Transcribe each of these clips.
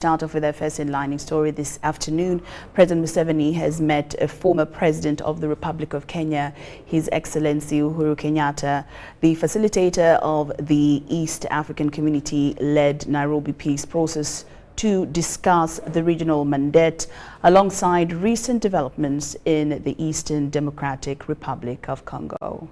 Start off with our first headlining story this afternoon. President Museveni has met a former president of the Republic of Kenya, His Excellency Uhuru Kenyatta, the facilitator of the East African Community-led Nairobi peace process, to discuss the regional mandate alongside recent developments in the Eastern Democratic Republic of Congo.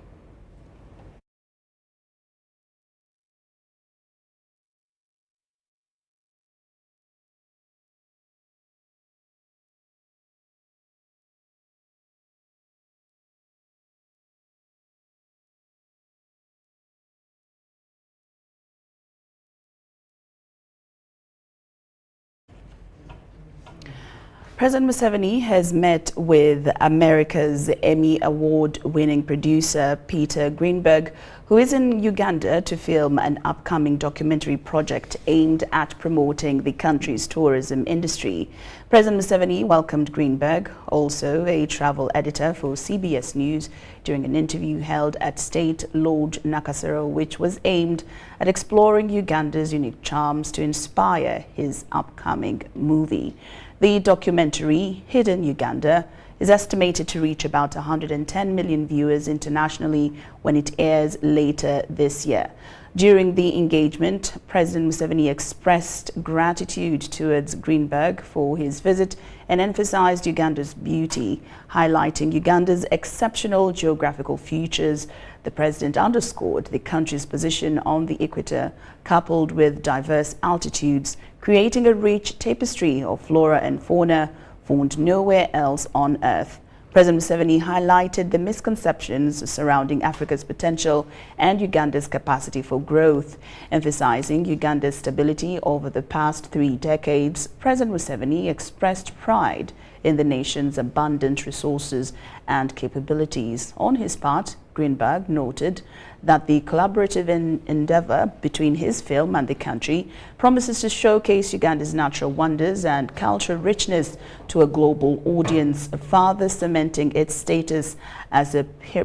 President Museveni has met with America's Emmy Award-winning producer Peter Greenberg, who is in Uganda to film an upcoming documentary project aimed at promoting the country's tourism industry. President Museveni welcomed Greenberg, also a travel editor for CBS News, during an interview held at State Lodge Nakasero, which was aimed at exploring Uganda's unique charms to inspire his upcoming movie. The documentary, Hidden Uganda, is estimated to reach about 110 million viewers internationally when it airs later this year. During the engagement, President Museveni expressed gratitude towards Greenberg for his visit and emphasized Uganda's beauty, highlighting Uganda's exceptional geographical features. The president underscored the country's position on the equator, coupled with diverse altitudes, creating a rich tapestry of flora and fauna found nowhere else on Earth. President Museveni highlighted the misconceptions surrounding Africa's potential and Uganda's capacity for growth. Emphasizing Uganda's stability over the past 3 decades, President Museveni expressed pride in the nation's abundant resources and capabilities. On his part, Greenberg noted that the collaborative endeavor between his film and the country promises to showcase Uganda's natural wonders and cultural richness to a global audience, further cementing its status as a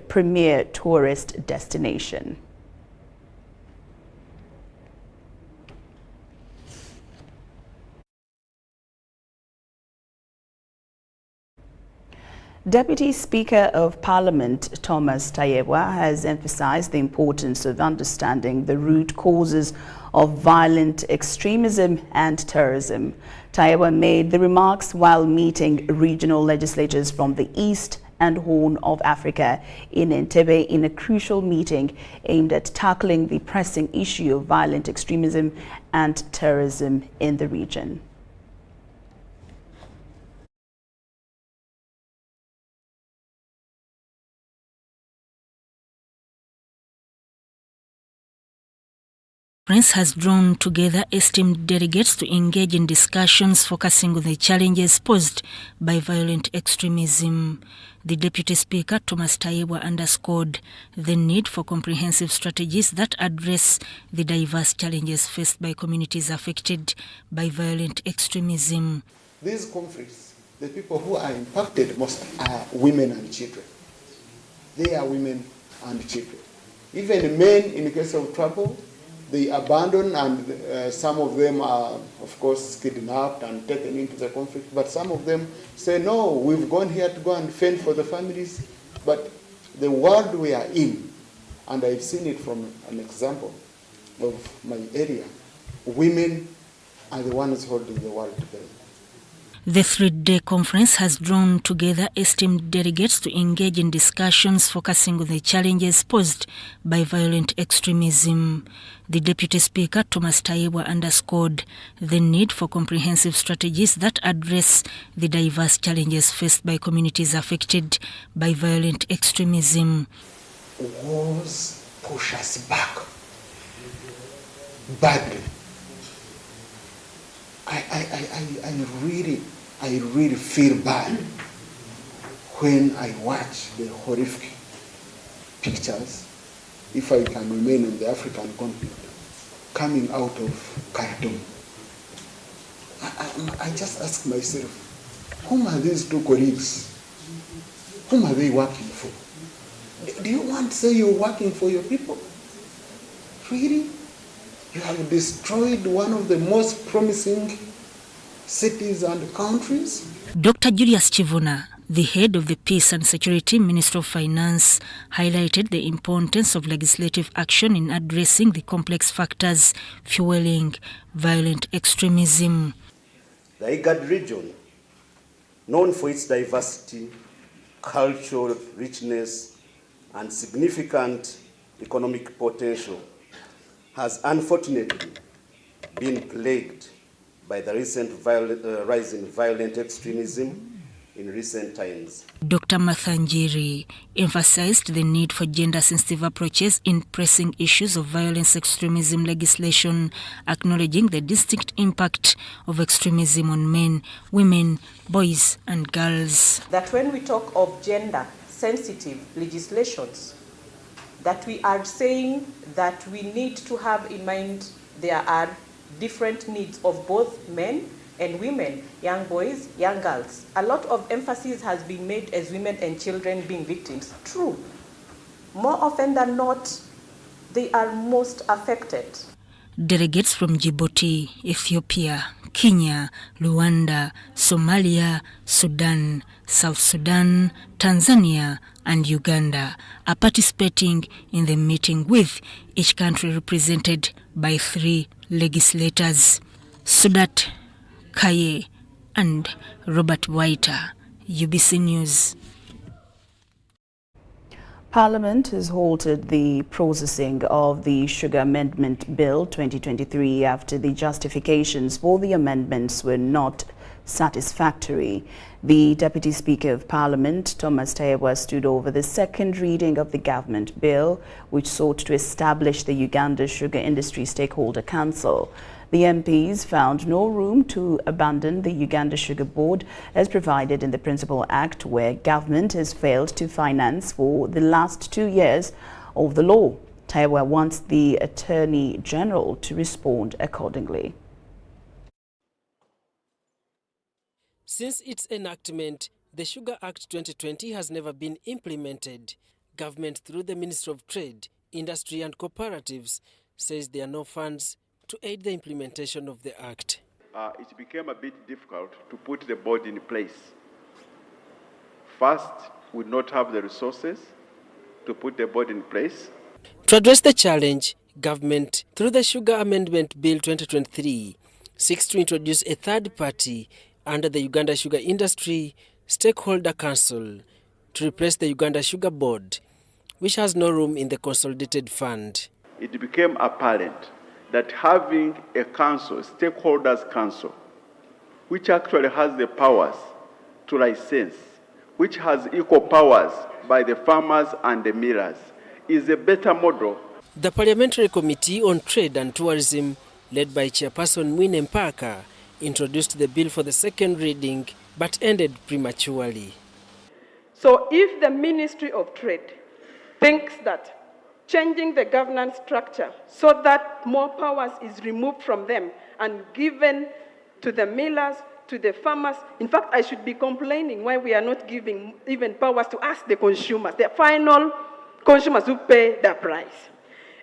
premier tourist destination. Deputy Speaker of Parliament Thomas Taya has emphasized the importance of understanding the root causes of violent extremism and terrorism. Taya made the remarks while meeting regional legislators from the East and Horn of Africa in Entebbe in a crucial meeting aimed at tackling the pressing issue of violent extremism and terrorism in the region. Conference has drawn together esteemed delegates to engage in discussions focusing on the challenges posed by violent extremism. The Deputy Speaker, Thomas Taya, underscored the need for comprehensive strategies that address the diverse challenges faced by communities affected by violent extremism. These conflicts, the people who are impacted most are women and children. They are women and children. Even men, in case of trouble, they abandon, and some of them are, of course, kidnapped and taken into the conflict. But some of them say, no, we've gone here to go and fend for the families. But the world we are in, and I've seen it from an example of my area, women are the ones holding the world together. The 3-day conference has drawn together esteemed delegates to engage in discussions focusing on the challenges posed by violent extremism. The Deputy Speaker, Thomas Taya, underscored the need for comprehensive strategies that address the diverse challenges faced by communities affected by violent extremism. Wars push us back badly. I really feel bad when I watch the horrific pictures, if I can remain on the African continent, coming out of Khartoum. I just ask myself, whom are these two colleagues? Whom are they working for? Do you want to say you're working for your people? Really? You have destroyed one of the most promising cities and countries. Dr. Julius Chivuna, the head of the Peace and Security Ministry of Finance, highlighted the importance of legislative action in addressing the complex factors fueling violent extremism. The Kagadi region, known for its diversity, cultural richness, and significant economic potential, has unfortunately been plagued by the recent rise in violent extremism in recent times. Dr. Mathanjiri emphasized the need for gender-sensitive approaches in pressing issues of violence extremism legislation, acknowledging the distinct impact of extremism on men, women, boys and girls. That when we talk of gender-sensitive legislations, that we are saying that we need to have in mind there are different needs of both men and women, young boys, young girls. A lot of emphasis has been made as women and children being victims. True. More often than not, they are most affected. Delegates from Djibouti, Ethiopia, Kenya, Rwanda, Somalia, Sudan, South Sudan, Tanzania and Uganda are participating in the meeting, with each country represented by 3 legislators. Sudat Kaye and Robert Waiter, UBC News. Parliament has halted the processing of the Sugar Amendment Bill 2023 after the justifications for the amendments were not satisfactory. The Deputy Speaker of Parliament, Thomas Taya, stood over the second reading of the government bill, which sought to establish the Uganda Sugar Industry Stakeholder Council. The MPs found no room to abandon the Uganda Sugar Board as provided in the Principal Act, where government has failed to finance for the last 2 years of the law. Taya wants the Attorney General to respond accordingly. Since its enactment, the Sugar Act 2020 has never been implemented. Government, through the Ministry of Trade, Industry and Cooperatives, says there are no funds to aid the implementation of the Act. It became a bit difficult to put the board in place. First, we did not have the resources to put the board in place. To address the challenge, government, through the Sugar Amendment Bill 2023, seeks to introduce a third party under the Uganda Sugar Industry Stakeholder Council to replace the Uganda Sugar Board, which has no room in the consolidated fund. It became apparent that having a council, stakeholders council, which actually has the powers to license, which has equal powers by the farmers and the millers, is a better model. The Parliamentary Committee on Trade and Tourism, led by Chairperson Mwine Mpaka, introduced the bill for the second reading, but ended prematurely. So if the Ministry of Trade thinks that changing the governance structure so that more powers is removed from them and given to the millers, to the farmers. In fact, I should be complaining why we are not giving even powers to us, the consumers, the final consumers who pay the price.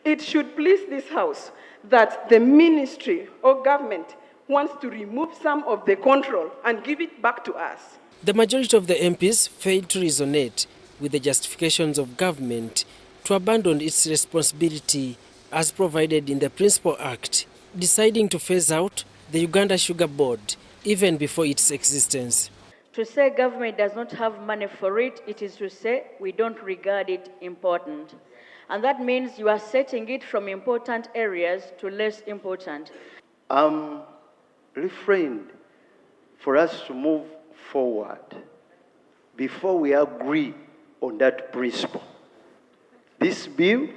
It should please this House that the ministry or government wants to remove some of the control and give it back to us. The majority of the MPs failed to resonate with the justifications of government to abandon its responsibility as provided in the Principal Act, deciding to phase out the Uganda Sugar Board even before its existence. To say government does not have money for it, it is to say we don't regard it important. And that means you are setting it from important areas to less important. Refrained for us to move forward before we agree on that principle. This bill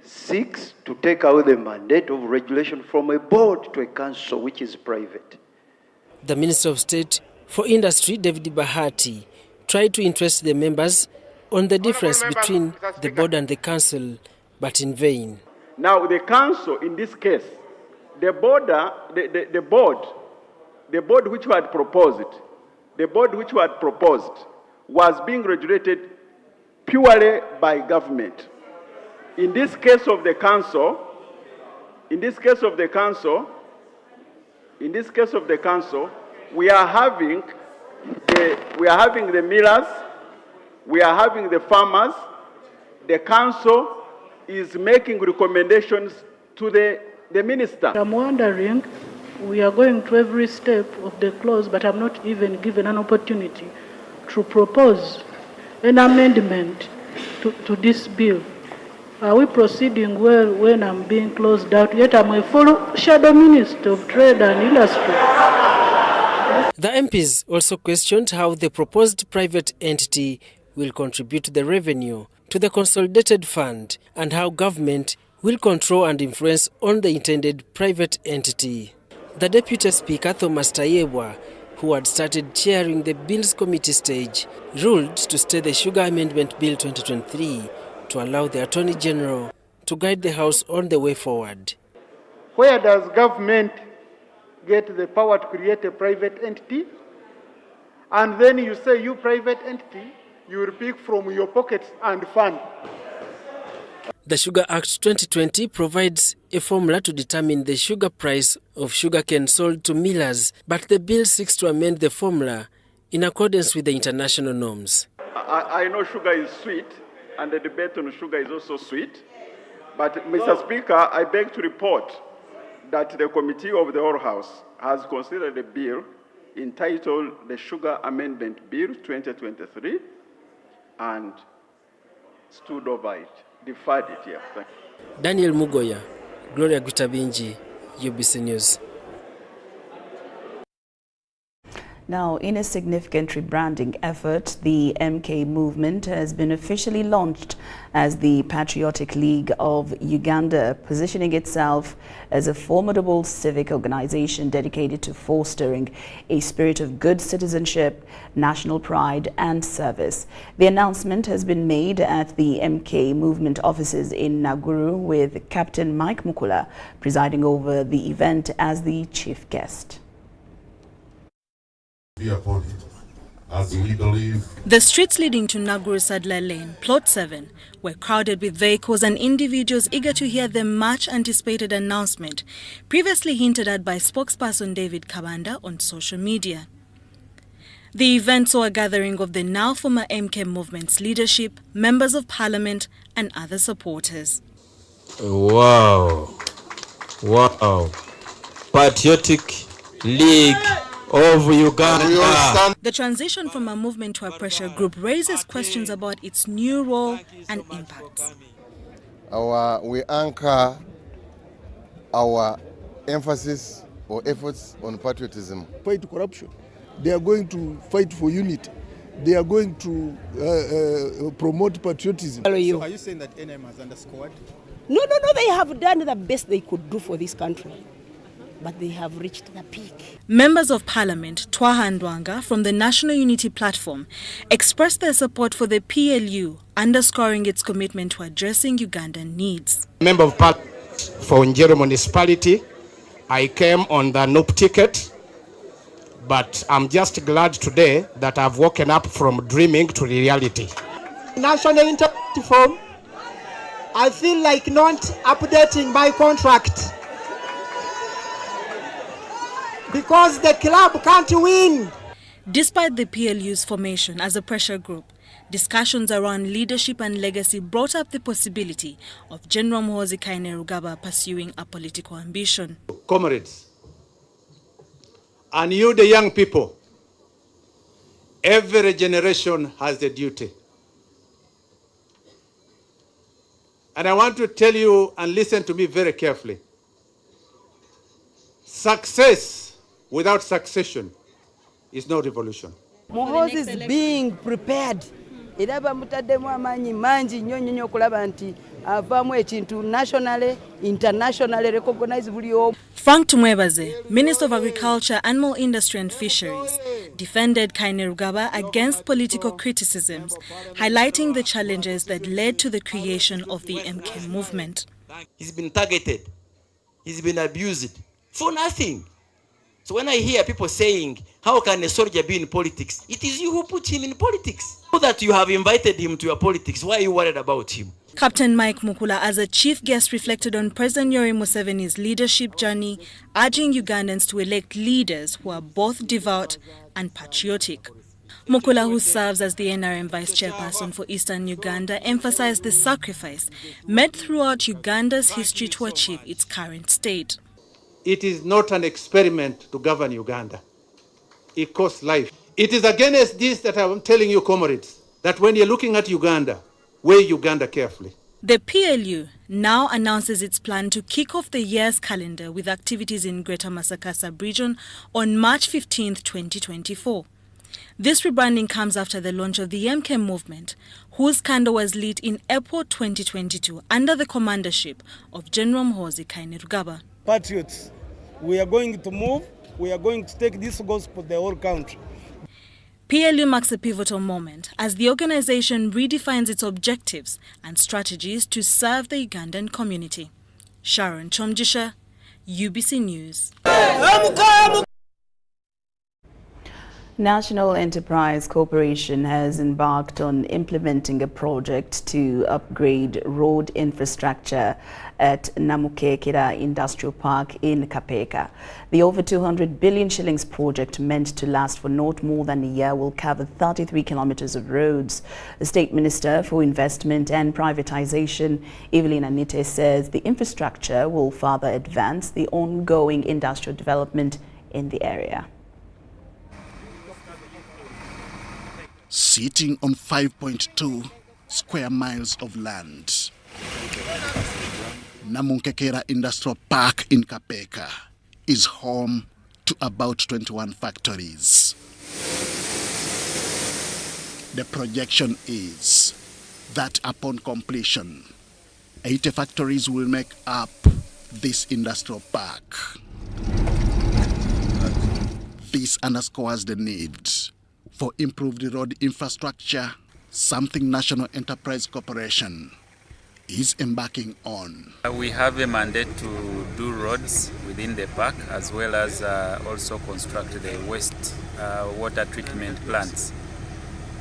seeks to take away the mandate of regulation from a board to a council which is private. The Minister of State for Industry, David Bahati, tried to interest the members on the difference between the board and the council, but in vain. Now the council, in this case, the board which we had proposed was being regulated purely by government. In this case of the council, we are having the millers, we are having the farmers. The council is making recommendations to the minister. I'm wondering, we are going to every step of the clause, but I'm not even given an opportunity to propose an amendment to this bill. Are we proceeding well when I'm being closed out? Yet I'm a full shadow minister of trade and industry. The MPs also questioned how the proposed private entity will contribute the revenue to the consolidated fund and how government will control and influence on the intended private entity. The Deputy Speaker, Thomas Taya, who had started chairing the Bills Committee stage, ruled to stay the Sugar Amendment Bill 2023 to allow the Attorney General to guide the House on the way forward. Where does government get the power to create a private entity? And then you say, you private entity, you will pick from your pockets and fund. The Sugar Act 2020 provides a formula to determine the sugar price of sugarcane sold to millers, but the bill seeks to amend the formula in accordance with the international norms. I know sugar is sweet, and the debate on sugar is also sweet. But, Mr. Speaker, I beg to report that the Committee of the Whole House has considered a bill entitled the Sugar Amendment Bill 2023 and stood over it. Deferred it here. Thank you. Daniel Mugoya, Gloria Gutabinji, UBC News. Now, in a significant rebranding effort, the MK movement has been officially launched as the Patriotic League of Uganda, positioning itself as a formidable civic organization dedicated to fostering a spirit of good citizenship, national pride and service. The announcement has been made at the MK movement offices in Naguru, with Captain Mike Mukula presiding over the event as the chief guest. Upon it, as we believe. The streets leading to Naguru Sadler Lane, Plot 7, were crowded with vehicles and individuals eager to hear the much-anticipated announcement, previously hinted at by spokesperson David Kabanda on social media. The event saw a gathering of the now former MK movement's leadership, members of parliament and other supporters. Wow. Wow. Patriotic League of Uganda. The transition from a movement to a pressure group raises questions about its new role and impacts. We anchor our emphasis or efforts on patriotism. Fight corruption. They are going to fight for unity. They are going to promote patriotism. So are you saying that NM has underscored? No, they have done the best they could do for this country. But they have reached the peak. Members of Parliament, Twaha Ndwanga from the National Unity Platform, expressed their support for the PLU, underscoring its commitment to addressing Ugandan needs. Member of Parliament for Njero Municipality, I came on the NUP ticket, but I'm just glad today that I've woken up from dreaming to reality. National Unity Platform, I feel like not updating my contract. Because the club can't win. Despite the PLU's formation as a pressure group, discussions around leadership and legacy brought up the possibility of General Muhoozi Kainerugaba pursuing a political ambition. Comrades, and you the young people, every generation has a duty. And I want to tell you and listen to me very carefully. Success without succession is no revolution. Muhoozi is being prepared. Nationally, internationally recognized. Frank Tumwebaze, Minister of Agriculture, Animal Industry and Fisheries, defended Kainerugaba against political criticisms, highlighting the challenges that led to the creation of the MK movement. He's been targeted. He's been abused for nothing. So when I hear people saying, how can a soldier be in politics? It is you who put him in politics. So that you have invited him to your politics, why are you worried about him? Captain Mike Mukula, as a chief guest, reflected on President Yoweri Museveni's leadership journey, urging Ugandans to elect leaders who are both devout and patriotic. Mukula, who serves as the NRM vice chairperson for Eastern Uganda, emphasized the sacrifice made throughout Uganda's history to achieve its current state. It is not an experiment to govern Uganda. It costs life. It is against this that I'm telling you, comrades, that when you're looking at Uganda, weigh Uganda carefully. The PLU now announces its plan to kick off the year's calendar with activities in Greater Masaka sub-region on March 15, 2024. This rebranding comes after the launch of the MK movement, whose candle was lit in April 2022 under the commandership of General Muhoozi Kainerugaba. Patriots, we are going to move, we are going to take this gospel to the whole country. PLU marks a pivotal moment as the organization redefines its objectives and strategies to serve the Ugandan community. Sharon Chomjisha, UBC News. National Enterprise Corporation has embarked on implementing a project to upgrade road infrastructure at Namukekera Industrial Park in Kapeka. The over 200 billion shillings project, meant to last for not more than a year, will cover 33 kilometers of roads. The State Minister for Investment and Privatization, Evelyn Anite, says the infrastructure will further advance the ongoing industrial development in the area. Sitting on 5.2 square miles of land, Namukekera Industrial Park in Kapeka is home to about 21 factories. The projection is that upon completion, 80 factories will make up this industrial park. This underscores the need for improved road infrastructure, something National Enterprise Corporation is embarking on. We have a mandate to do roads within the park, as well as also construct the waste water treatment plants.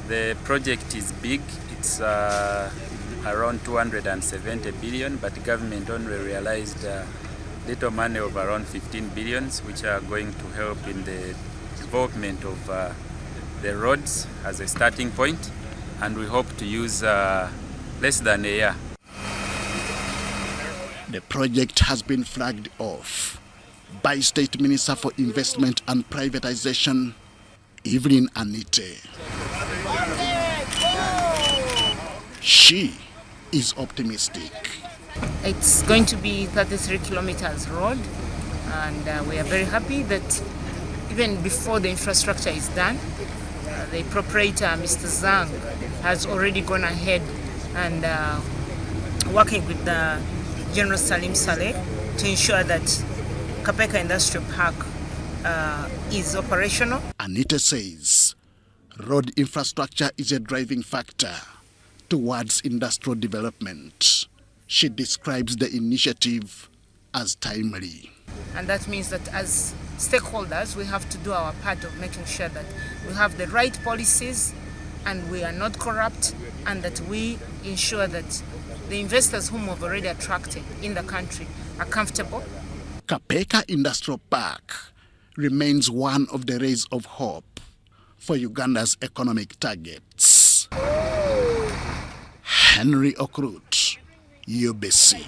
The project is big. It's around 270 billion, but the government only realized little money of around 15 billions, which are going to help in the development of the roads as a starting point, and we hope to use less than a year. The project has been flagged off by State Minister for Investment and Privatization, Evelyn Anite. She is optimistic. It's going to be 33 kilometers road, and we are very happy that even before the infrastructure is done, the proprietor, Mr. Zhang, has already gone ahead and working with the General Salim Saleh to ensure that Kapeka Industrial Park is operational. Anita says road infrastructure is a driving factor towards industrial development. She describes the initiative as timely. And that means that as stakeholders, we have to do our part of making sure that we have the right policies and we are not corrupt, and that we ensure that the investors whom we've already attracted in the country are comfortable. Kapeka Industrial Park remains one of the rays of hope for Uganda's economic targets. Henry Okrut, UBC.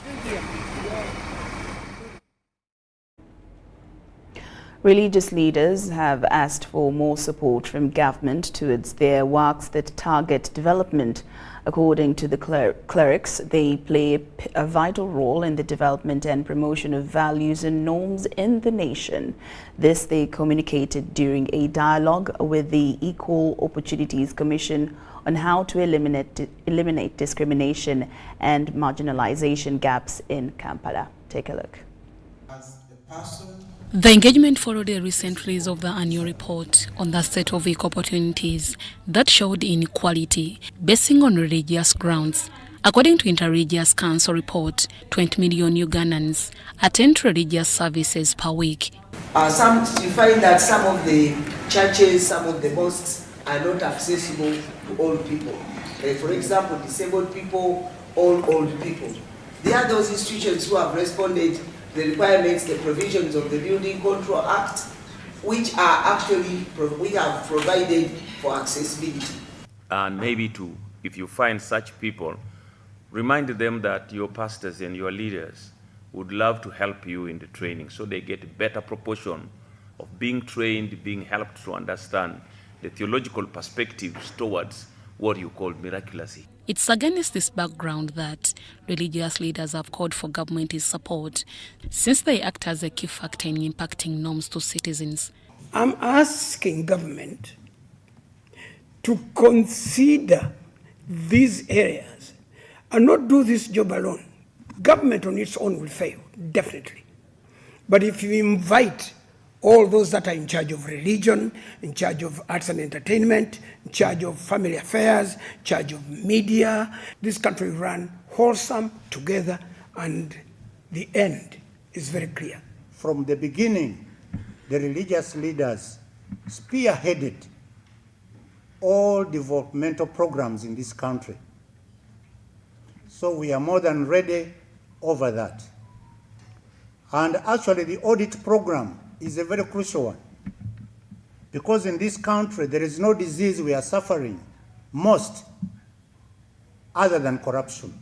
Religious leaders have asked for more support from government towards their works that target development. According to the clerics, they play a vital role in the development and promotion of values and norms in the nation. This they communicated during a dialogue with the Equal Opportunities Commission on how to eliminate discrimination and marginalization gaps in Kampala. Take a look. The engagement followed a recent release of the annual report on the state of equal opportunities that showed inequality basing on religious grounds. According to Interreligious Council report, 20 million Ugandans attend religious services per week. You find that some of the churches, some of the mosques are not accessible to all people. For example, disabled people all old people. There are those institutions who have responded to the requirements, the provisions of the Building Control Act, which are actually, we have provided for accessibility. And maybe if you find such people, remind them that your pastors and your leaders would love to help you in the training so they get a better proportion of being trained, being helped to understand the theological perspectives towards what you call miraculously. It's against this background that religious leaders have called for government's support, since they act as a key factor in impacting norms to citizens. I'm asking government to consider these areas and not do this job alone. Government on its own will fail, definitely. But if you invite all those that are in charge of religion, in charge of arts and entertainment, in charge of family affairs, in charge of media, this country will run wholesome together, and the end is very clear. From the beginning, the religious leaders spearheaded all developmental programs in this country. So we are more than ready over that. And actually the audit program is a very crucial one, because in this country there is no disease we are suffering most other than corruption.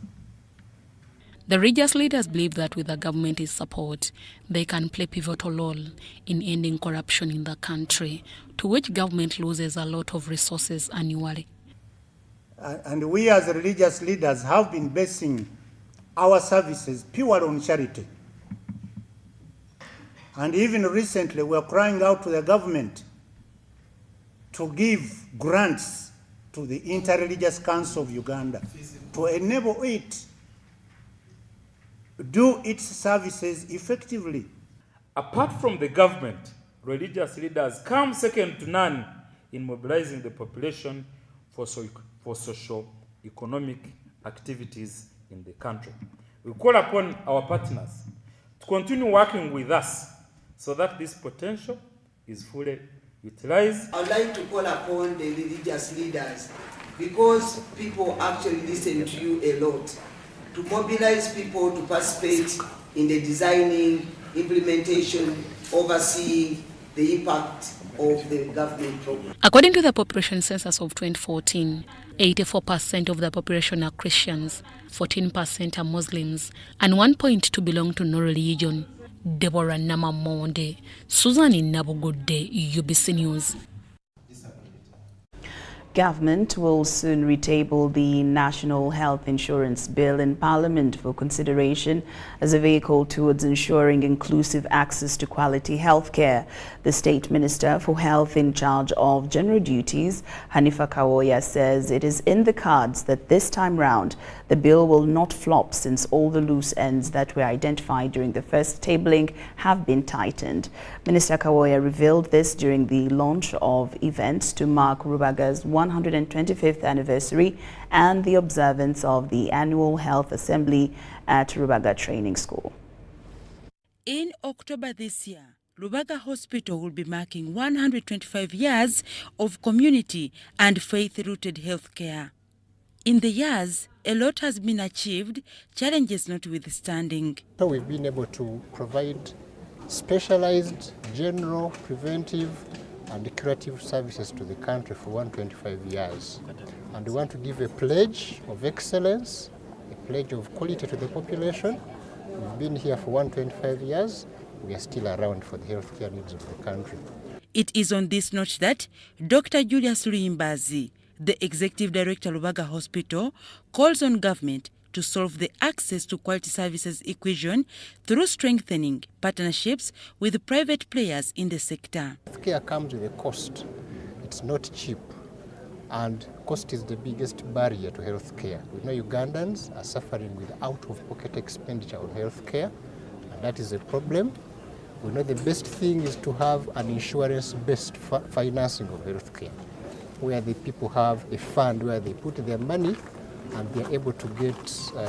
The religious leaders believe that with the government's support, they can play a pivotal role in ending corruption in the country, to which government loses a lot of resources annually. And we as religious leaders have been basing our services purely on charity. And even recently, we are crying out to the government to give grants to the Interreligious Council of Uganda to enable it to do its services effectively. Apart from the government, religious leaders come second to none in mobilizing the population for socio-economic activities in the country. We call upon our partners to continue working with us so that this potential is fully utilized. I would like to call upon the religious leaders, because people actually listen to you a lot, to mobilize people to participate in the designing, implementation, overseeing the impact of the government program. According to the population census of 2014, 84% of the population are Christians, 14% are Muslims, and 1.2 belong to no religion. Deborah Namamonde, Susan Nabugode, UBC News. Government will soon retable the National Health Insurance Bill in Parliament for consideration as a vehicle towards ensuring inclusive access to quality health care. The State Minister for Health in charge of general duties, Hanifa Kawoya, says it is in the cards that this time round the bill will not flop, since all the loose ends that were identified during the first tabling have been tightened. Minister Kawoya revealed this during the launch of events to mark Rubaga's 125th anniversary and the observance of the annual health assembly at Rubaga Training School. In October this year, Rubaga Hospital will be marking 125 years of community and faith-rooted healthcare. In the years, a lot has been achieved, challenges notwithstanding. So we've been able to provide specialized, general, preventive and curative services to the country for 125 years. And we want to give a pledge of excellence, a pledge of quality to the population. We've been here for 125 years. We are still around for the healthcare needs of the country. It is on this note that Dr. Julius Luimbazi, the Executive Director of Rubaga Hospital, calls on government to solve the access to quality services equation through strengthening partnerships with private players in the sector. Healthcare comes with a cost. It's not cheap. And cost is the biggest barrier to healthcare. We know Ugandans are suffering with out-of-pocket expenditure on healthcare, and that is a problem. We know the best thing is to have an insurance-based financing of healthcare, where the people have a fund where they put their money and they're able to get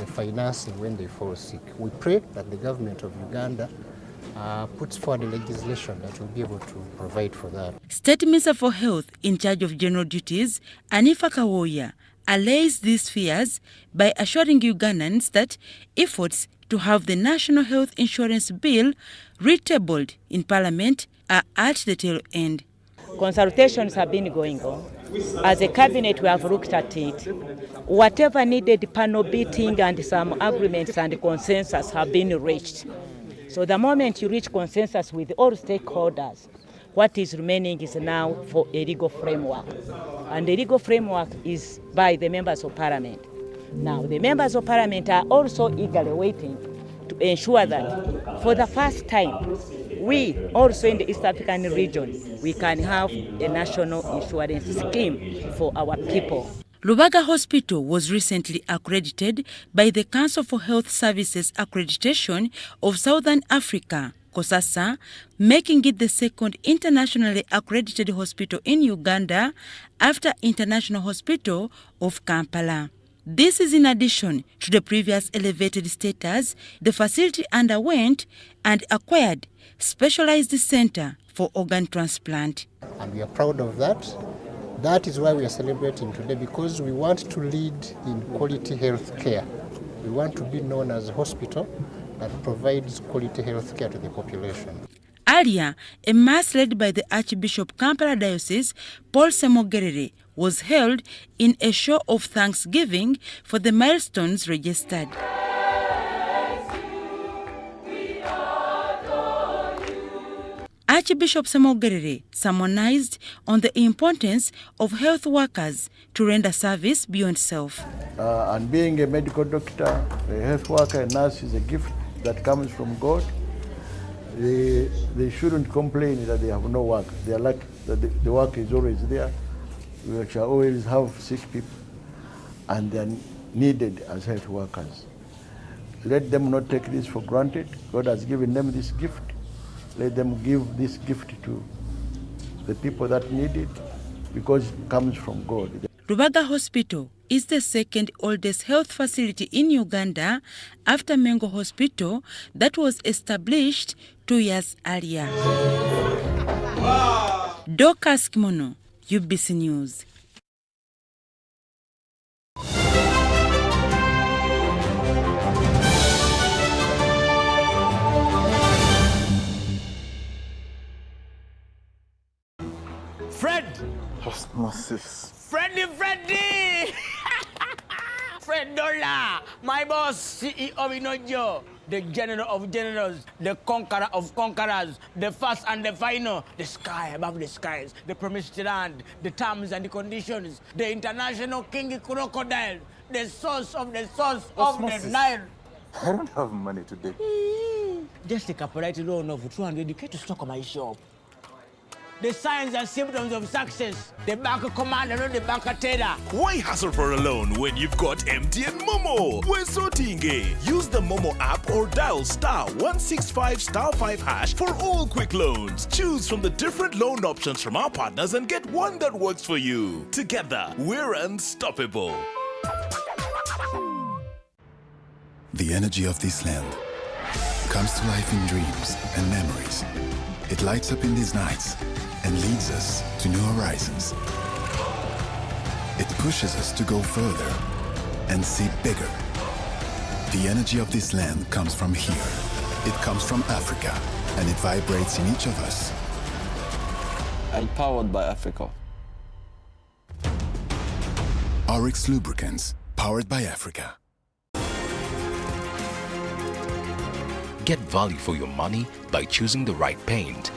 financing when they fall sick. We pray that the government of Uganda puts forward legislation that will be able to provide for that. State Minister for Health in charge of general duties, Hanifa Kawoya, allays these fears by assuring Ugandans that efforts to have the National Health Insurance Bill retabled in Parliament are at the tail end. Consultations have been going on. As a cabinet, we have looked at it. Whatever needed panel beating and some agreements and consensus have been reached. So the moment you reach consensus with all stakeholders, what is remaining is now for a legal framework. And the legal framework is by the members of parliament. Now, the members of parliament are also eagerly waiting to ensure that for the first time, we also in the East African region, we can have a national insurance scheme for our people. Lubaga Hospital was recently accredited by the Council for Health Services Accreditation of Southern Africa, COSASA, making it the second internationally accredited hospital in Uganda after International Hospital of Kampala. This is in addition to the previous elevated status the facility underwent and acquired specialized center for organ transplant. And we are proud of that. That is why we are celebrating today, because we want to lead in quality health care. We want to be known as a hospital that provides quality health care to the population. Earlier, a mass led by the Archbishop Kampala Diocese, Paul Semogerere, was held in a show of thanksgiving for the milestones registered. Archbishop Semogerere sermonized on the importance of health workers to render service beyond self. And being a medical doctor, a health worker, a nurse is a gift that comes from God. They shouldn't complain that they have no work. They are lucky that the work is always there. We shall always have sick people, and they are needed as health workers. Let them not take this for granted. God has given them this gift. Let them give this gift to the people that need it, because it comes from God. Lubaga Hospital is the second oldest health facility in Uganda after Mengo Hospital that was established 2 years earlier. Dorcas Kimono, UBC News. Fred! Osmosis. Freddy! Fred Dollar, my boss, CEO Inojo, the general of generals, the conqueror of conquerors, the first and the final, the sky above the skies, the promised land, the terms and the conditions, the international king crocodile, the source of the Nile. I don't have money today. Just a capital loan of 200k to stock on my shop. The signs and symptoms of success. The bank commander, not the bank teller. Why hassle for a loan when you've got MTN Momo? We're sorting it. Use the Momo app or dial *165*5# for all quick loans. Choose from the different loan options from our partners and get one that works for you. Together, we're unstoppable. The energy of this land comes to life in dreams and memories. It lights up in these nights and leads us to new horizons. It pushes us to go further and see bigger. The energy of this land comes from here. It comes from Africa, and it vibrates in each of us. Empowered by Africa. Oryx Lubricants, powered by Africa. Get value for your money by choosing the right paint.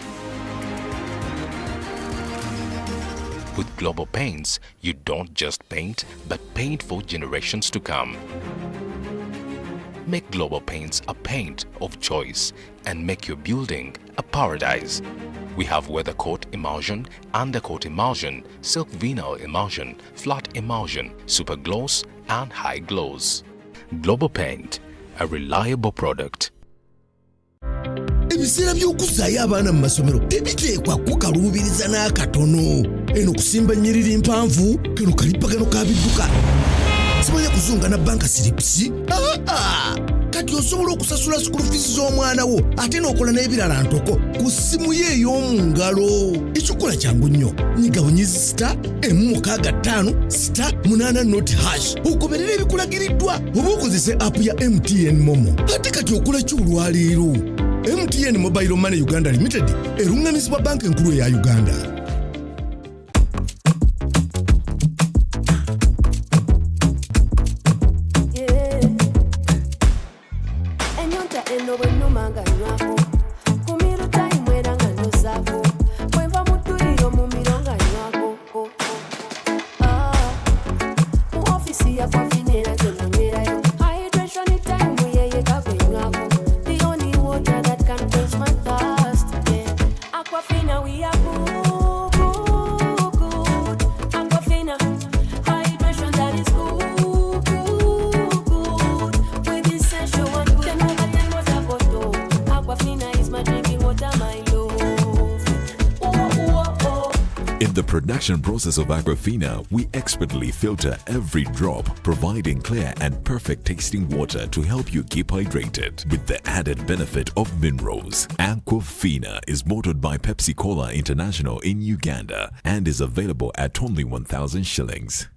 With Global Paints, you don't just paint, but paint for generations to come. Make Global Paints a paint of choice and make your building a paradise. We have weather coat emulsion, undercoat emulsion, silk vinyl emulsion, flat emulsion, super gloss, and high gloss. Global Paint, a reliable product. Ebisera by'okuzaayo abaana mu masomero tebiteekwa kukaluubiriza n'akatono. Eno kusimba nnyiriri mpanvu, kano kalipagano ka bidduka. Simanya kuzunga na banka siripsi. kati osobola okusasula school fees z'omwana wo ate n'okola n'ebirala ntoko ku ssimu ye ey'omu ngalo. Ekikola kyangu nnyo. Nyiga bunyizi *165*8 ogoberera ebikulagiriddwa oba okozese app ya MTN Momo. Ate kati okola ki olwaleero? MTN Mobile Money Uganda Limited erungamizibwa banka enkulu eya Uganda. In the production process of Aquafina, we expertly filter every drop, providing clear and perfect tasting water to help you keep hydrated with the added benefit of minerals. Aquafina is bottled by Pepsi Cola International in Uganda and is available at only 1,000 shillings.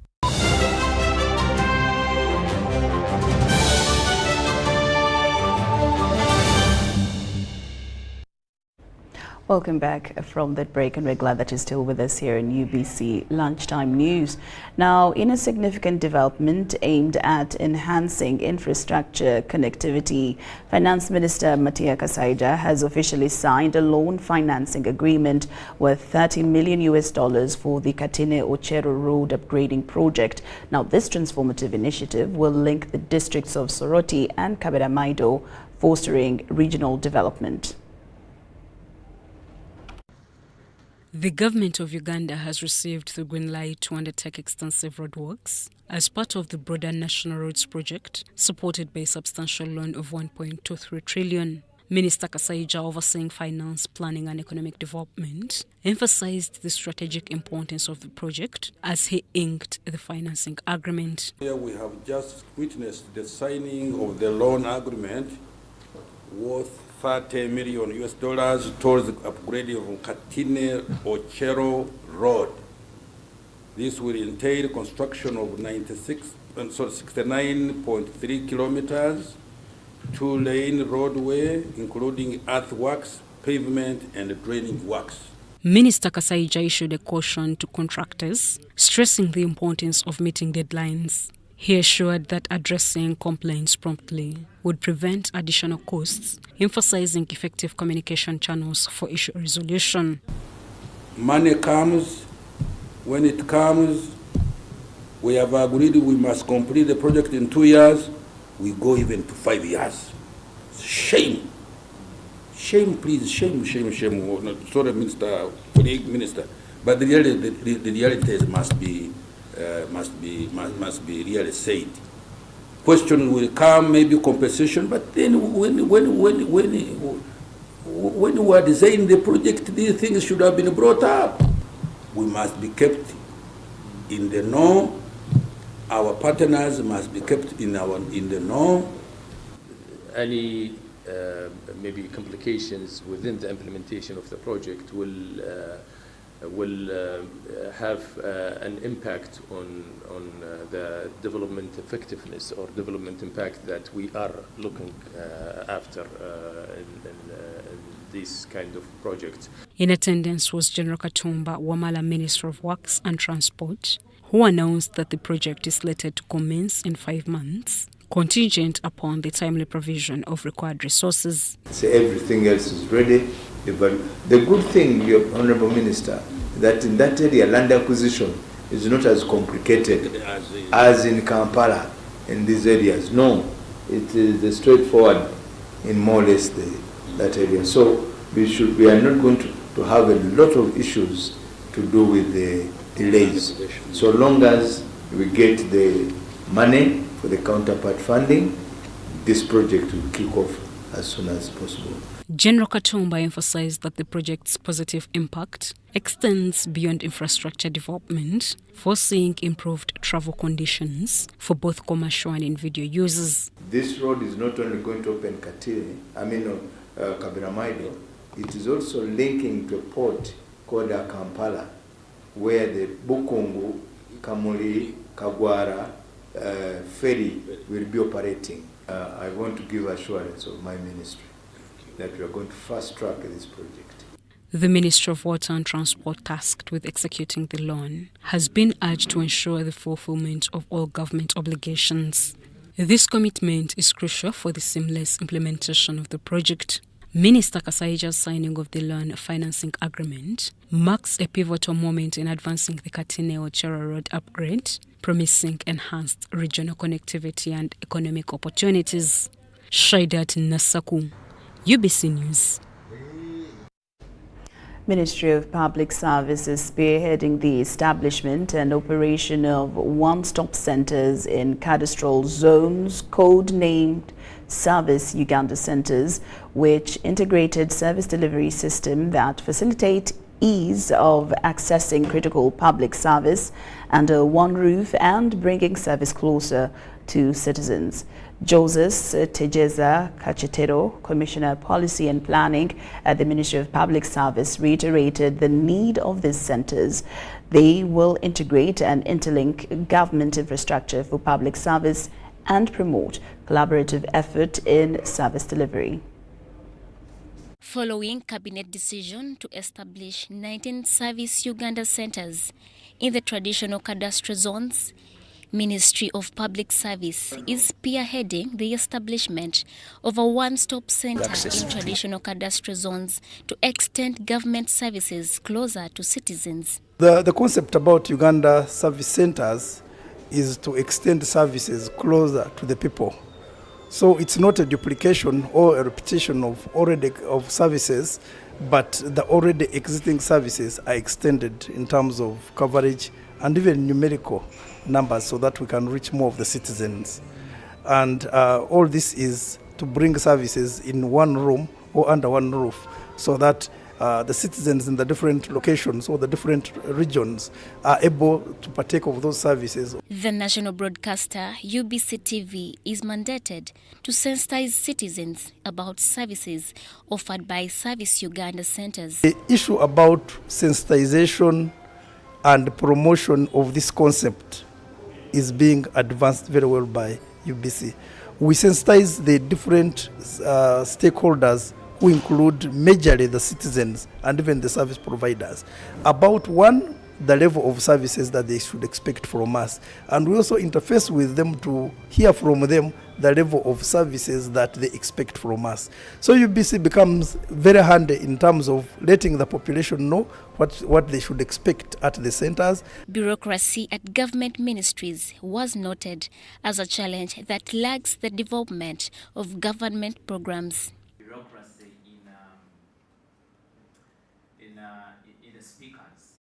Welcome back from that break, and we're glad that you're still with us here in UBC Lunchtime News. Now, in a significant development aimed at enhancing infrastructure connectivity, Finance Minister Taya has officially signed a loan financing agreement worth $30 million for the Katinero road upgrading project. Now, this transformative initiative will link the districts of Soroti and Kaberamaido, fostering regional development. The government of Uganda has received the green light to undertake extensive roadworks as part of the broader National Roads project, supported by a substantial loan of 1.23 trillion. Minister Kasaija, overseeing finance, planning and economic development, emphasized the strategic importance of the project as he inked the financing agreement. Here we have just witnessed the signing of the loan agreement worth $30 million towards the upgrading of Katinero Road. This will entail construction of 69.3 kilometers, 2-lane roadway, including earthworks, pavement, and draining works. Minister Kasaija issued a caution to contractors, stressing the importance of meeting deadlines. He assured that addressing complaints promptly would prevent additional costs, emphasizing effective communication channels for issue resolution. Money comes. When it comes, we have agreed we must complete the project in 2 years. We go even to 5 years. Shame. Shame, please. Shame. Sorry, Minister, colleague, Minister. But the reality must be really said. Question will come, maybe compensation, but then when we are designing the project, these things should have been brought up. We must be kept in the know. Our partners must be kept in the know. Any maybe complications within the implementation of the project will have an impact on the development effectiveness or development impact that we are looking after in this kind of project. In attendance was General Katumba Wamala, Minister of Works and Transport, who announced that the project is slated to commence in 5 months, contingent upon the timely provision of required resources. So everything else is ready. The good thing, your Honourable Minister, that in that area land acquisition is not as complicated as in Kampala in these areas. No, it is straightforward in more or less that area. So we are not going to have a lot of issues to do with the delays. So long as we get the money for the counterpart funding, this project will kick off as soon as possible. General Katumba emphasized that the project's positive impact extends beyond infrastructure development, foreseeing improved travel conditions for both commercial and individual users. This road is not only going to open Kabiramaido, it is also linking to a port called Kampala, where the Bukungu, Kamuli, Kagwara ferry will be operating. I want to give assurance of my ministry that we are going to fast track this project. The Ministry of Water and Transport, tasked with executing the loan, has been urged to ensure the fulfillment of all government obligations. This commitment is crucial for the seamless implementation of the project. Minister Kasaija's signing of the loan financing agreement marks a pivotal moment in advancing the Katinero road upgrade, promising enhanced regional connectivity and economic opportunities. Shaidat Nasaku, UBC News. Ministry of Public Service is spearheading the establishment and operation of one-stop centers in cadastral zones, code-named Service Uganda centers, which integrated service delivery system that facilitate ease of accessing critical public service under one roof and bringing service closer to citizens. Joseph Tejeza Katinero, Commissioner Policy and Planning at the Ministry of Public Service, reiterated the need of these centers. They will integrate and interlink government infrastructure for public service and promote collaborative effort in service delivery. Following cabinet decision to establish 19 Service Uganda centers in the traditional cadastral zones, Ministry of Public Service is spearheading the establishment of a one-stop center in traditional cadastral zones to extend government services closer to citizens. The concept about Uganda service centers is to extend services closer to the people. So it's not a duplication or a repetition of services, but the already existing services are extended in terms of coverage and even numerical numbers so that we can reach more of the citizens. And all this is to bring services in one room or under one roof so that the citizens in the different locations or the different regions are able to partake of those services. The national broadcaster UBC TV is mandated to sensitize citizens about services offered by Service Uganda centers. The issue about sensitization and promotion of this concept is being advanced very well by UBC. We sensitize the different stakeholders who include majorly the citizens and even the service providers about one, the level of services that they should expect from us. And we also interface with them to hear from them the level of services that they expect from us. So UBC becomes very handy in terms of letting the population know what they should expect at the centers. Bureaucracy at government ministries was noted as a challenge that lags the development of government programs. Bureaucracy in the speakers,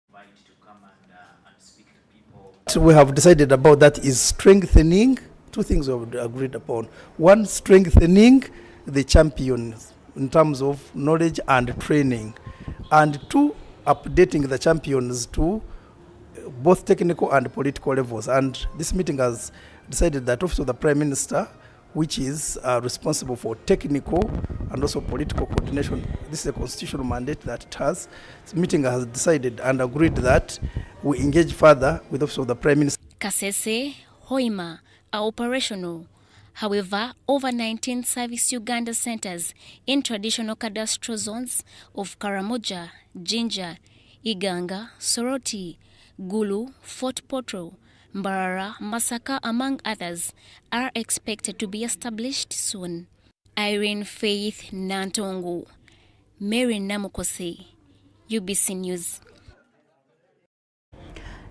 invite to come and speak to people. What we have decided about that is strengthening. Two things we have agreed upon. One, strengthening the champions in terms of knowledge and training. And two, updating the champions to both technical and political levels. And this meeting has decided that Office of the Prime Minister, which is responsible for technical and also political coordination, this is a constitutional mandate that it has. This meeting has decided and agreed that we engage further with Office of the Prime Minister. Kasese, Hoima are operational. However, over 19 Service Uganda centers in traditional cadastral zones of Karamoja, Jinja, Iganga, Soroti, Gulu, Fort Potro, Mbarara, Masaka, among others, are expected to be established soon. Irene Faith Nantongo, Mary Namukose, UBC News.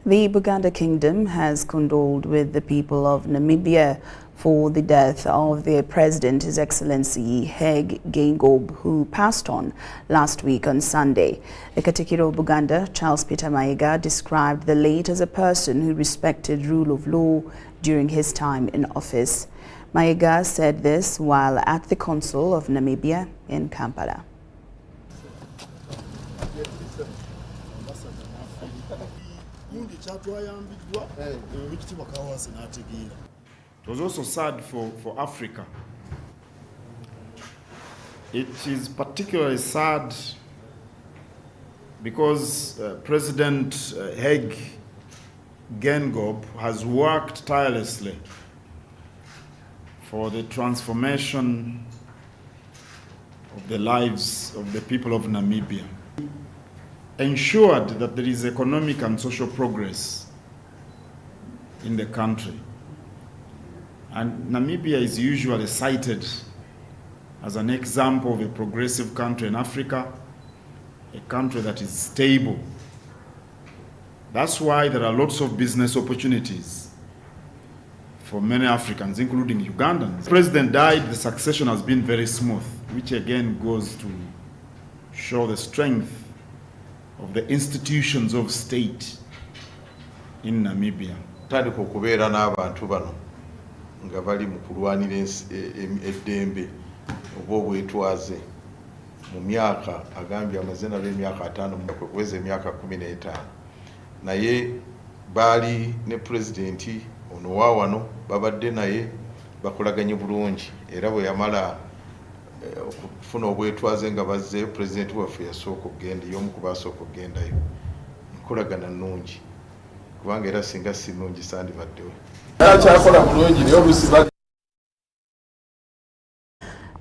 The Buganda Kingdom has condoled with the people of Namibia for the death of their president, His Excellency Hage Geingob, who passed on last week on Sunday. The Katikiro of Buganda, Charles Peter Mayiga, described the late as a person who respected rule of law during his time in office. Mayiga said this while at the Consul of Namibia in Kampala. It was also sad for Africa. It is particularly sad because President Hage Geingob has worked tirelessly for the transformation of the lives of the people of Namibia, ensured that there is economic and social progress in the country. And Namibia is usually cited as an example of a progressive country in Africa, a country that is stable. That's why there are lots of business opportunities for many Africans, including Ugandans. The president died, the succession has been very smooth, which again goes to show the strength of the institutions of state in Namibia. Tandika okubeera n'abantu bano nga bali mu kulwanira eddembe oba obwetwaze mu myaka agambye amazina b'emyaka 5 kuweza emyaka 15 naye baali ne pulezidenti ono wa wano babadde naye bakolaganye bulungi era bwe yamala okufuna obwetwaze nga bazzeeyo pulezidenti waffe yasooka okugenda y'omu ku baasooka okugendayo enkolagana nnungi kubanga era singa si nnungi sandibaddewo.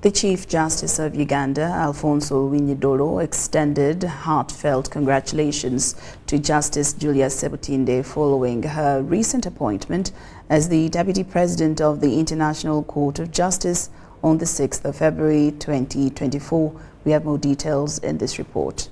The Chief Justice of Uganda, Alfonso Winyidolo, extended heartfelt congratulations to Justice Julia Sebutinde following her recent appointment as the Deputy President of the International Court of Justice on the 6th of February 2024. We have more details in this report.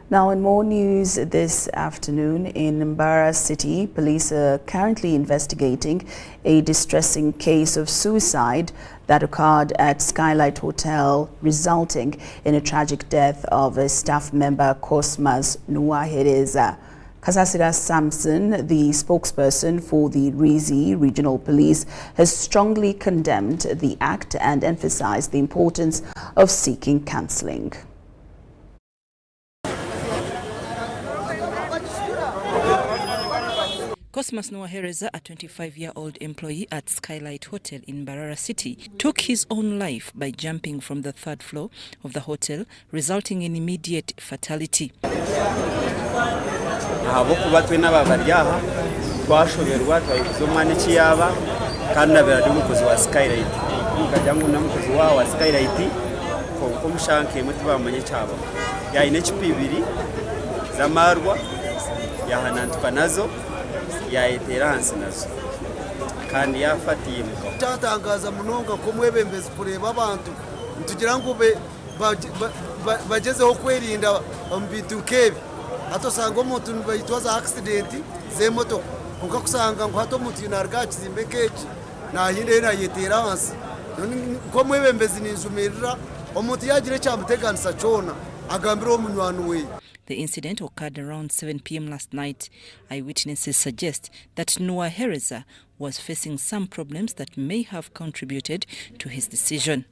Now, in more news this afternoon, in Bara City, police are currently investigating a distressing case of suicide that occurred at Skylight Hotel, resulting in a tragic death of a staff member, Cosmas Nuwahereza. Kasasira Samson, the spokesperson for the Rizi Regional Police, has strongly condemned the act and emphasized the importance of seeking counseling. Cosmas Nuwahereza, a 25-year-old employee at Skylight Hotel in Bara City, took his own life by jumping from the 3rd floor of the hotel, resulting in immediate fatality. yaiteransi nazo kandi yafatiye muko cyatangaza munonga ko mwebembezi kureba abantu tugira ngo bagezeho kwerinda mbintu kebi atosanga umuntu bayitwaza accident zemoto kuko kusanga ngo hato umuntu yinarga kizimbe kechi na hinde na yiteransi ko mwebembezi ninzumirira umuntu yagire cyamuteganisa cyona agambira omunywanu we. The incident occurred around 7 p.m. last night. Eyewitnesses suggest that Nuwahereza was facing some problems that may have contributed to his decision.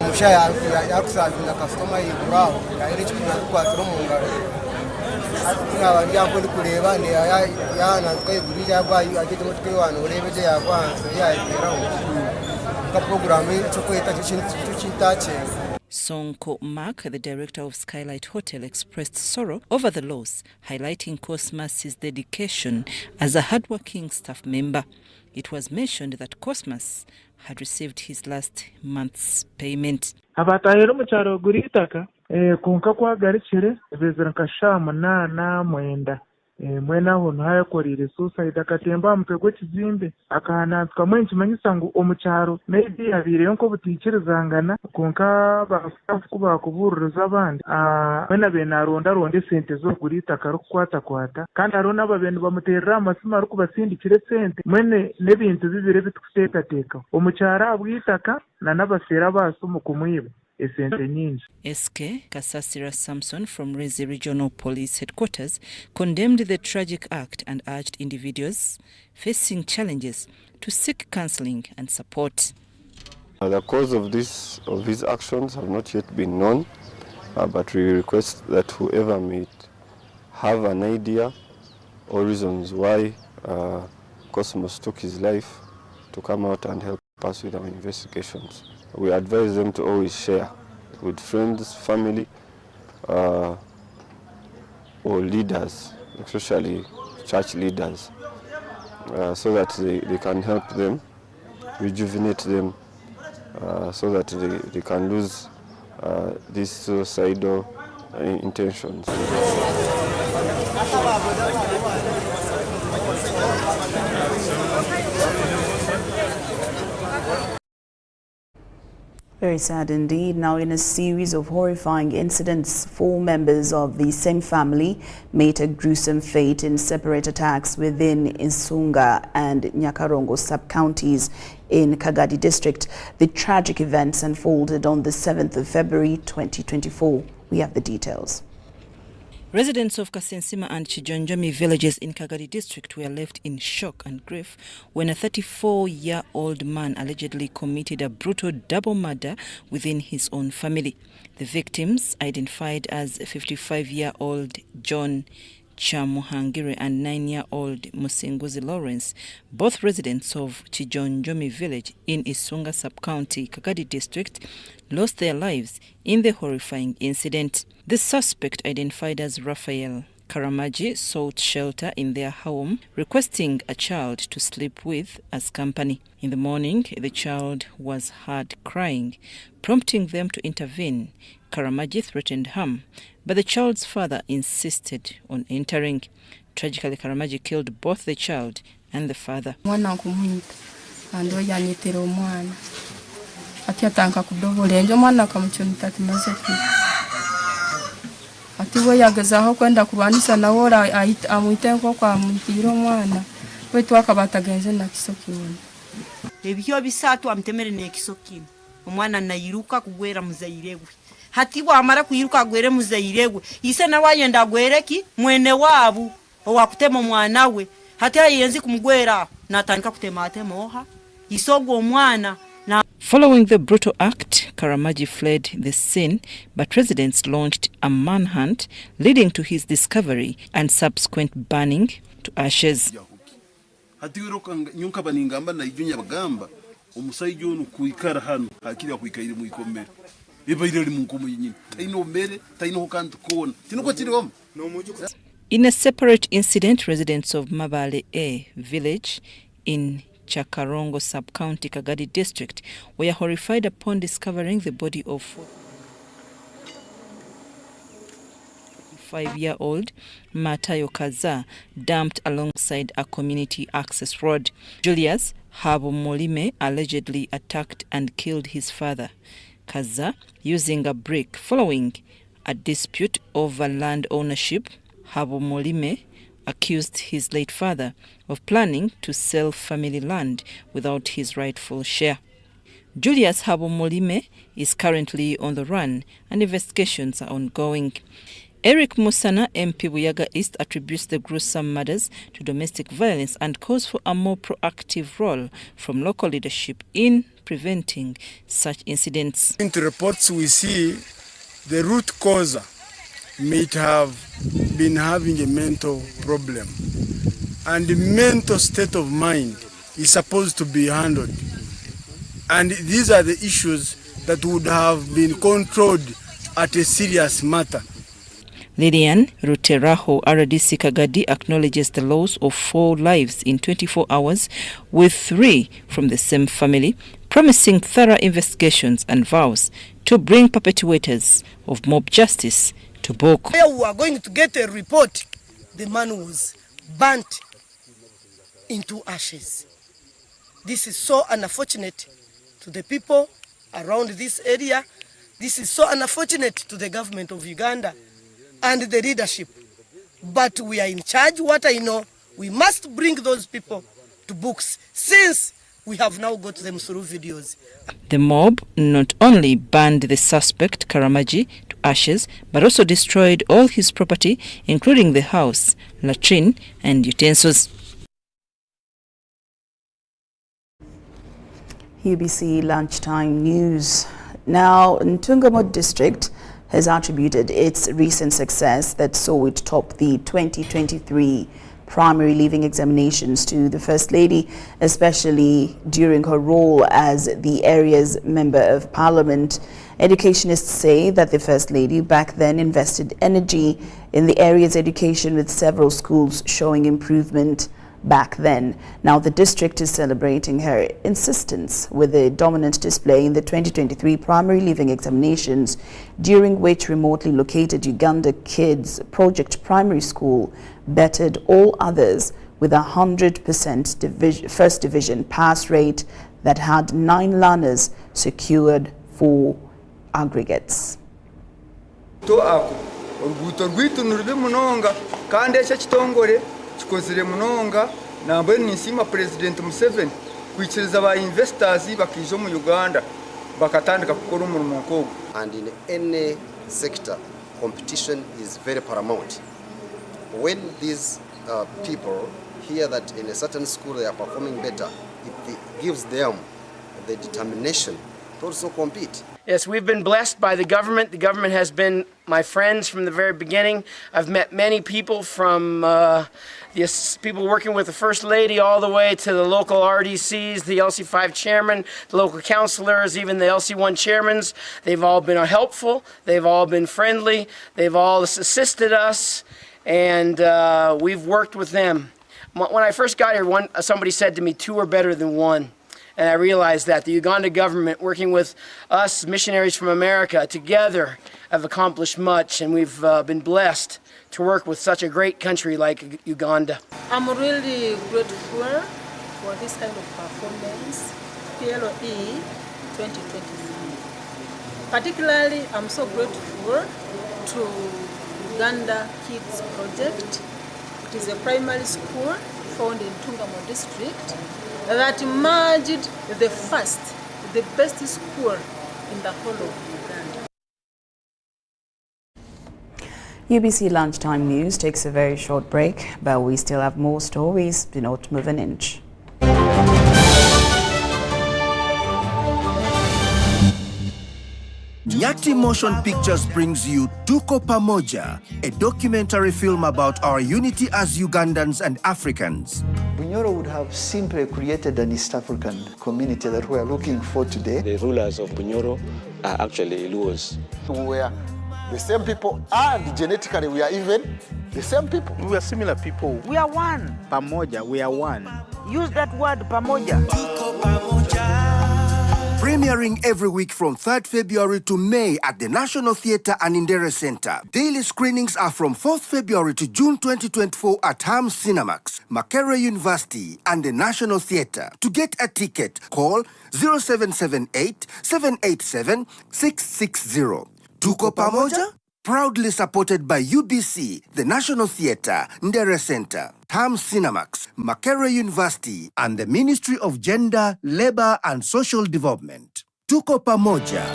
Sonko Mark, the director of Skylight Hotel, expressed sorrow over the loss, highlighting Cosmas' dedication as a hardworking staff member. It was mentioned that Cosmas had received his last month's payment. Abatayero mucharo guritaka kunka kwa garichere bezera kashama na mwenda mwena hono haya korire suicide akatemba mpego kizimbe akahanazwa mwenchi manyisangu omucharo maybe yabire yonko butikirizangana konka bakuba kubururiza abandi mwena benaronda sente zo gurita karukwata kandi arona babenu bamuterera amasima ari kubasindikire sente mwene nebintu bibire bitukutekateka omucharo abwitaka na nabasera baso mu kumwiba esente nyingi. SK Kasasira Samson from Rezi Regional Police Headquarters condemned the tragic act and urged individuals facing challenges to seek counseling and support. The cause of these actions have not yet been known, but we request that whoever may have an idea or reasons why Cosmos took his life to come out and help us with our investigations. We advise them to always share with friends, family, or leaders, especially church leaders, so that they can help them, rejuvenate them, so that they can lose these suicidal intentions. Very sad indeed. Now, in a series of horrifying incidents, 4 members of the same family met a gruesome fate in separate attacks within Isunga and Nyakarongo sub-counties in Kagadi district. The tragic events unfolded on the 7th of February 2024. We have the details. Residents of Kasensima and Chijonjomi villages in Kagadi district were left in shock and grief when a 34-year-old man allegedly committed a brutal double murder within his own family. The victims, identified as 55-year-old John Chamuhangire and 9-year-old Musinguzi Lawrence, both residents of Chijonjomi village in Isunga sub-county, Kagadi district, lost their lives in the horrifying incident. The suspect, identified as Raphael Karamaji, sought shelter in their home, requesting a child to sleep with as company. In the morning, the child was heard crying, prompting them to intervene. Karamaji threatened harm, but the child's father insisted on entering. Tragically, Karamaji killed both the child and the father. Atiwe yagezaho kwenda kurwanisa nawe amwitenko kwa mwitiro mwana wetu akabatagenze na kisokini ebyo bisatu amtemere ne kisokini omwana nayiruka kugwera muzairegwe hatiwa amara kuyiruka gwere muzairegwe ise na wayenda gwereki mwene wabu owakutema mwana we hata yenzi kumgwera natandika kutema atemoha isogwo omwana. Following the brutal act, Karamaji fled the scene, but residents launched a manhunt, leading to his discovery and subsequent burning to ashes. In a separate incident, residents of Mabale A village in Chakarongo sub-county, Kagadi district, were horrified upon discovering the body of 5-year-old Matayo Kaza dumped alongside a community access road. Julius Habumolime allegedly attacked and killed his father, Kaza, using a brick. Following a dispute over land ownership, Habumolime accused his late father of planning to sell family land without his rightful share. Julius Habumolime is currently on the run and investigations are ongoing. Eric Musana, MP Buyaga East, attributes the gruesome murders to domestic violence and calls for a more proactive role from local leadership in preventing such incidents. In the reports we see the root cause might have been having a mental problem, and the mental state of mind is supposed to be handled, and these are the issues that would have been controlled at a serious matter. Lilian Ruteraho, RDC Kagadi, acknowledges the loss of 4 lives in 24 hours, with 3 from the same family, promising thorough investigations and vows to bring perpetrators of mob justice to book. We are going to get a report. The man was burnt into ashes. This is so unfortunate to the people around this area. This is so unfortunate to the government of Uganda and the leadership. But we are in charge. What I know, we must bring those people to books, since We have now got them through videos. The mob not only burned the suspect, Karamaji, to ashes, but also destroyed all his property, including the house, latrine, and utensils. UBC Lunchtime News. Now, Ntungamo District has attributed its recent success that saw it top the 2023 primary leaving examinations to the First Lady, especially during her role as the area's Member of Parliament. Educationists say that the First Lady back then invested energy in the area's education, with several schools showing improvement back then. Now the district is celebrating her insistence with a dominant display in the 2023 primary leaving examinations, during which remotely located Uganda Kids Project Primary School bettered all others with 100% first division pass rate that had 9 learners secured for aggregates. Chikozire munonga nambe nisima President Museveni kwikiriza ba investors bakizo mu Uganda bakatandika gukora umurimo nkogo. And in any sector, competition is very paramount. When these people hear that in a certain school they are performing better, it gives them the determination to also compete. Yes, we've been blessed by the government. The government has been my friends from the very beginning. I've met many people, from people working with the First Lady all the way to the local RDCs, the LC5 chairman, the local councillors, even the LC1 chairmans. They've all been helpful. They've all been friendly. They've all assisted us, and we've worked with them. When I first got here, somebody said to me, 2 are better than 1. And I realized that the Uganda government, working with us missionaries from America, together have accomplished much, and we've been blessed to work with such a great country like Uganda. I'm really grateful for this kind of performance, PLE 2023. Particularly, I'm so grateful to Uganda Kids Project. It is a primary school found in Ntungamo District that merged the best school in the whole of Uganda. UBC Lunchtime News takes a very short break, but we still have more stories. Do not move an inch. Nyati Motion Pictures brings you Tuko Pamoja, a documentary film about our unity as Ugandans and Africans. Bunyoro would have simply created an East African community that we are looking for today. The rulers of Bunyoro are actually Luos. We were the same people, and genetically we are even the same people. We are similar people. We are one. Pamoja, we are one. Use that word, Pamoja. Tuko Pamoja. Premiering every week from 3rd February to May at the National Theatre and Indere Center. Daily screenings are from 4th February to June 2024 at Ham Cinemax, Makerere University, and the National Theatre. To get a ticket, call 0778 787 660. Tuko Pamoja? Proudly supported by UBC, the National Theatre, Ndere Center, Ham Cinemax, Makerere University, and the Ministry of Gender, Labor and Social Development. Tuko Pamoja.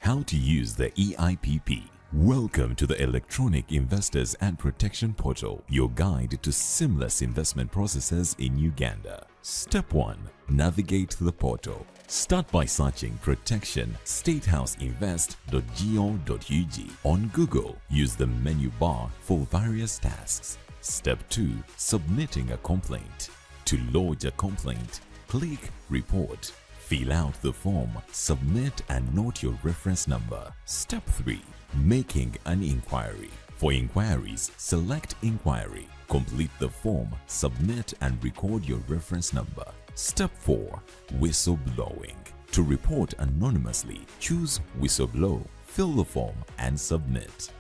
How to use the EIPP. Welcome to the Electronic Investors and Protection Portal, your guide to seamless investment processes in Uganda. Step 1. Navigate the portal. Start by searching Protection statehouseinvest.go.ug. On Google, use the menu bar for various tasks. Step 2. Submitting a complaint. To lodge a complaint, click Report. Fill out the form, submit and note your reference number. Step 3. Making an inquiry. For inquiries, select Inquiry. Complete the form, submit and record your reference number. Step 4. Whistleblowing. To report anonymously, choose Whistleblow, fill the form and submit.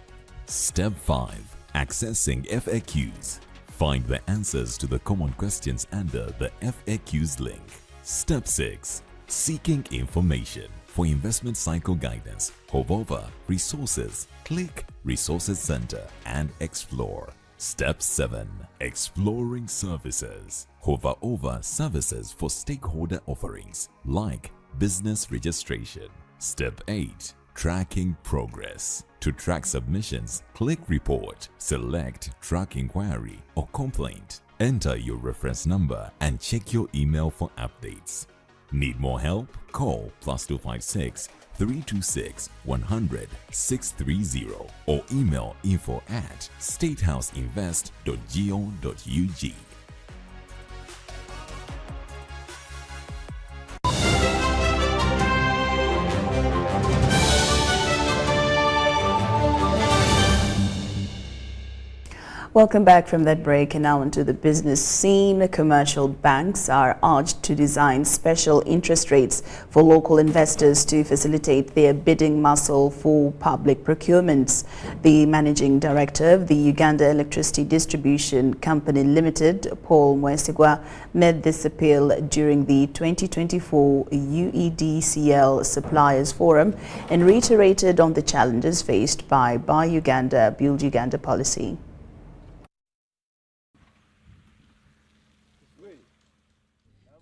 Step 5. Accessing FAQs. Find the answers to the common questions under the FAQs link. Step 6. Seeking information. For investment cycle guidance, hover over Resources, click Resources Center and explore. Step 7. Exploring services. Hover over services for stakeholder offerings like business registration. Step 8. Tracking progress. To track submissions, click Report, select Track Inquiry or Complaint. Enter your reference number and check your email for updates. Need more help? Call +256 326 100 630 or email info@statehouseinvest.go.ug. Welcome back from that break, and now into the business scene. Commercial banks are urged to design special interest rates for local investors to facilitate their bidding muscle for public procurements. The managing director of the Uganda Electricity Distribution Company Limited, Paul Mwesigwa, made this appeal during the 2024 UEDCL Suppliers Forum and reiterated on the challenges faced by Buy Uganda, Build Uganda policy.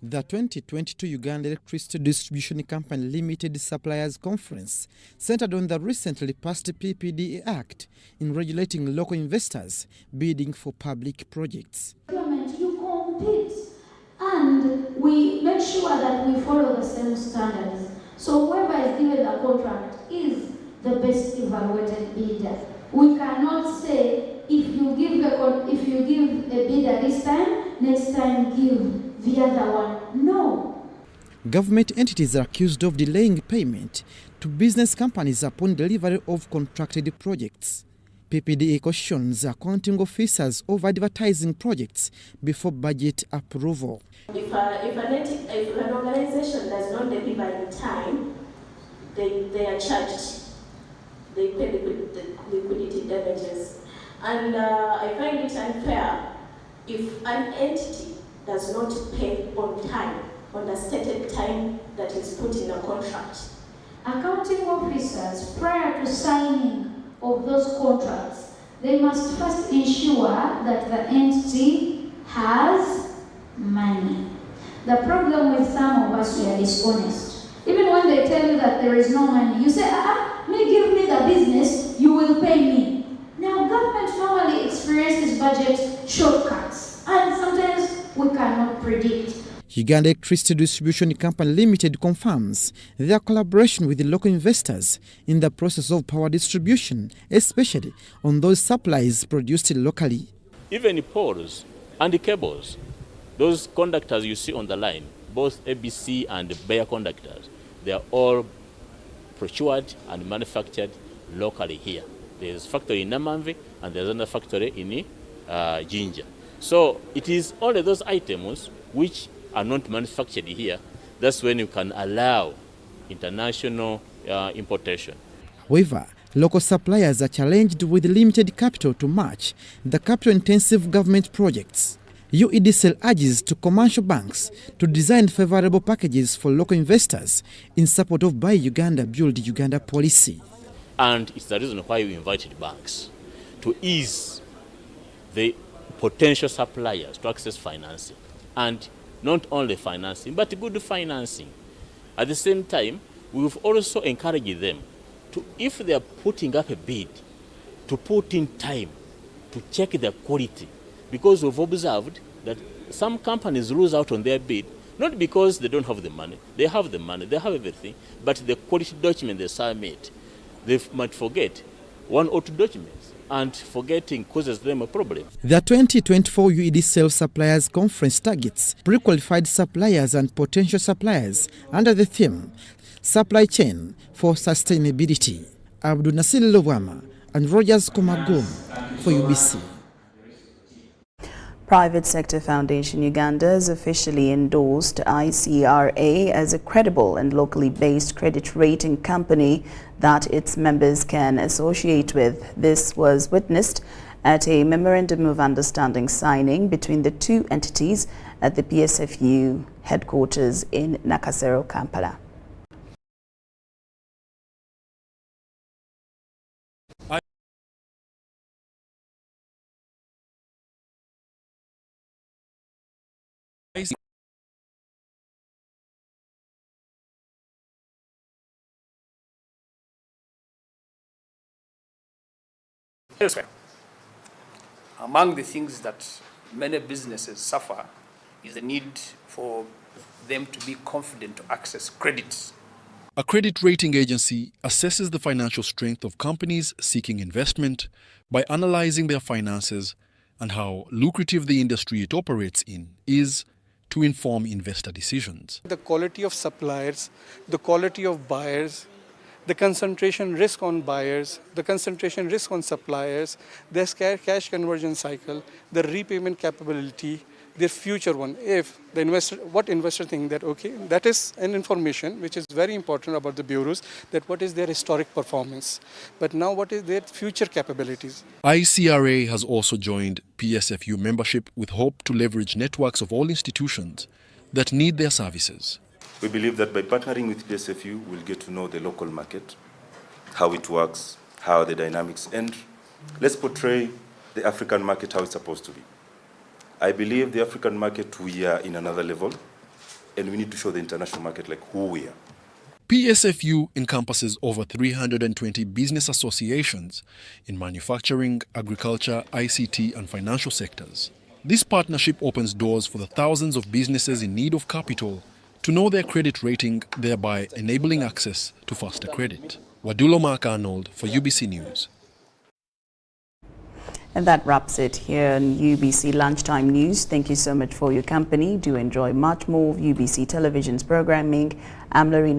The 2022 Uganda Electricity Distribution Company Limited Suppliers Conference centered on the recently passed PPDA Act in regulating local investors bidding for public projects. You compete and we make sure that we follow the same standards. So whoever is given the contract is the best evaluated bidder. We cannot say if you give a bidder this time, next time give the other one. No. Government entities are accused of delaying payment to business companies upon delivery of contracted projects. PPDA cautions accounting officers of advertising projects before budget approval. If an organization does not deliver in time, they are charged. They pay the liquidity damages. And I find it unfair if an entity does not pay on time, on the stated time that is put in a contract. Accounting officers, prior to signing of those contracts, they must first ensure that the entity has money. The problem with some of us, we are dishonest. Even when they tell you that there is no money, you say, give me the business, you will pay me. Now, government normally experiences budget shortcuts, and sometimes we cannot predict. Uganda Electricity Distribution Company Limited confirms their collaboration with the local investors in the process of power distribution, especially on those supplies produced locally. Even poles and cables, those conductors you see on the line, both ABC and Bayer conductors, they are all procured and manufactured locally here. There's a factory in Namanvi and there's another factory in Jinja. So it is only those items which are not manufactured here. That's when you can allow international importation. However, local suppliers are challenged with limited capital to match the capital-intensive government projects. UEDCL urges to commercial banks to design favorable packages for local investors in support of Buy Uganda, Build Uganda policy. And it's the reason why we invited banks to ease the potential suppliers to access financing. And not only financing, but good financing. At the same time, we've also encouraged them to, if they are putting up a bid, to put in time to check their quality. Because we've observed that some companies lose out on their bid, not because they don't have the money. They have the money, they have everything, but the quality document they submit, they might forget one or two documents, and forgetting causes them a problem. The 2024 UEDCL Suppliers Conference targets pre-qualified suppliers and potential suppliers under the theme Supply Chain for Sustainability. Abdul Nasir Lowama and Rogers Komagum for UBC. Private Sector Foundation Uganda has officially endorsed ICRA as a credible and locally based credit rating company that its members can associate with. This was witnessed at a Memorandum of Understanding signing between the two entities at the PSFU headquarters in Nakasero, Kampala. Elsewhere, among the things that many businesses suffer is the need for them to be confident to access credit. A credit rating agency assesses the financial strength of companies seeking investment by analyzing their finances and how lucrative the industry it operates in is to inform investor decisions. The quality of suppliers, the quality of buyers, the concentration risk on buyers, the concentration risk on suppliers, their cash conversion cycle, the repayment capability, their future one. If the investor, what investor think that, okay, that is an information which is very important about the bureaus, that what is their historic performance, but now what is their future capabilities. ICRA has also joined PSFU membership with hope to leverage networks of all institutions that need their services. We believe that by partnering with PSFU, we'll get to know the local market, how it works, how the dynamics, and let's portray the African market how it's supposed to be. I believe the African market, we are in another level, and we need to show the international market like who we are. PSFU encompasses over 320 business associations in manufacturing, agriculture, ICT, and financial sectors. This partnership opens doors for the thousands of businesses in need of capital to know their credit rating, thereby enabling access to faster credit. Wadulo Mark Arnold for UBC News. And that wraps it here on UBC Lunchtime News. Thank you so much for your company. Do enjoy much more of UBC Television's programming. I'm Lorraine.